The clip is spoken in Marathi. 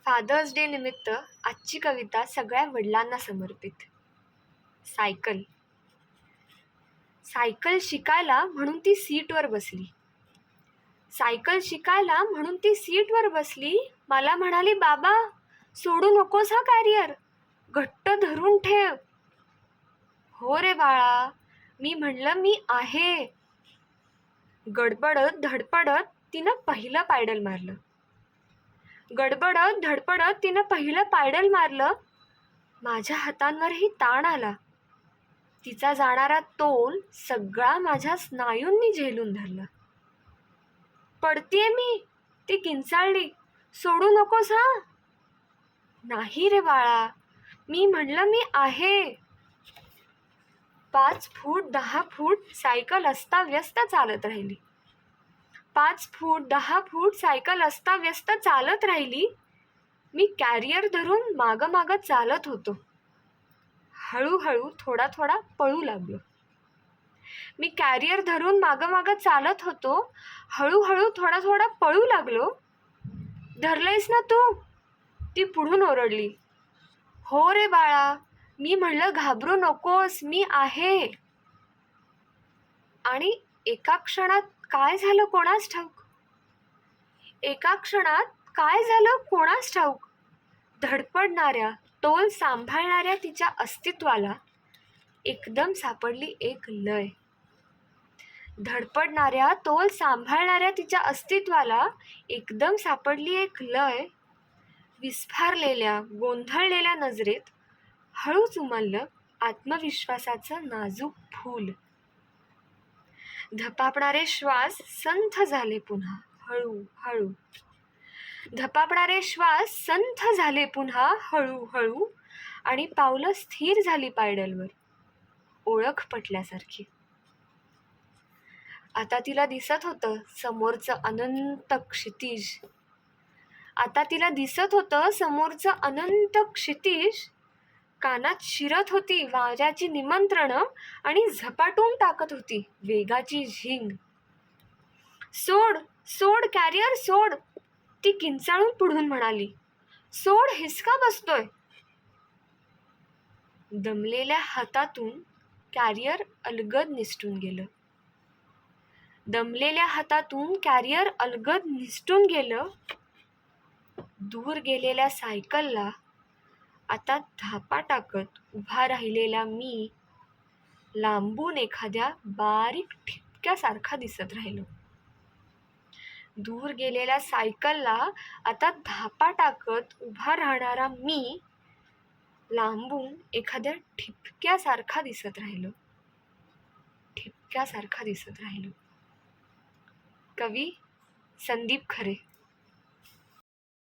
फादर्स डे निमित्त आजची कविता सगळ्या वडिलांना समर्पित. सायकल. सायकल शिकायला म्हणून ती सीटवर बसली. सायकल शिकायला म्हणून ती सीटवर बसली. मला म्हणाली, बाबा सोडू नकोस हा कॅरियर, घट्ट धरून ठेव. हो रे बाळा, मी म्हणलं मी आहे. गडबडत धडपडत तिनं पहिलं पायडल मारलं. गडबडत धडपडत तिनं पहिलं पायडल मारलं. माझ्या हातांवरही ताण आला. तिचा जाणारा तोल सगळा माझ्या स्नायूंनी झेलून धरला. पडतीये मी, ती किंचाळली. सोडू नकोस हा. नाही रे बाळा, मी म्हणलं मी आहे. 5 फूट 10 फूट सायकल अस्ताव्यस्त चालत राहिली. 5 फूट 10 फूट सायकल अस्ताव्यस्त चालत राहिली. मी कॅरियर धरून मागं मागं चालत होतो. हळूहळू थोडा थोडा पळू लागलो. मी कॅरियर धरून मागं मागं चालत होतो. हळूहळू थोडा थोडा पळू लागलो. धरलंयस ना तू, ती पुढून ओरडली. हो रे बाळा, मी म्हणलं घाबरू नकोस, मी आहे. आणि एका क्षणात काय झालं कोणास ठाऊक. एका क्षणात काय झालं कोणास ठाऊक. धडपडणाऱ्या, तोल सांभाळणाऱ्या तिच्या अस्तित्वाला एकदम सापडली एक लय. धडपडणाऱ्या, तोल सांभाळणाऱ्या तिच्या अस्तित्वाला एकदम सापडली एक लय. विस्फारलेल्या, गोंधळलेल्या नजरेत हळूच उमललं आत्मविश्वासाचं नाजूक फूल. धपापणारे श्वास संथ झाले पुन्हा हळूहळू. धपापणारे श्वास संथ झाले पुन्हा हळूहळू. आणि पावलं स्थिर झाली पायडलवर, ओळख पटल्यासारखी. आता तिला दिसत होतं समोरचं अनंत क्षितिज. आता तिला दिसत होतं समोरचं अनंत क्षितिज. कानात शिरत होती वाऱ्याची निमंत्रणं आणि झपाटून टाकत होती वेगाची झिंग. सोड सोड कॅरियर सोड, ती किंचाळून पुढून म्हणाली. सोड, हिसका बसतोय. दमलेल्या हातातून कॅरियर अलगद निसटून गेलं. दमलेल्या हातातून कॅरियर अलगद निसटून गेलं. दूर गेलेल्या सायकलला आता धापा टाकत उभा राहिलेला मी लांबून एखाद्या बारीक ठिपक्यासारखा दिसत राहिलो. दूर गेलेल्या सायकलला आता धापा टाकत उभा राहणारा मी लांबून एखाद्या ठिपक्यासारखा दिसत राहिलो. ठिपक्यासारखा दिसत राहिलो. कवी संदीप खरे.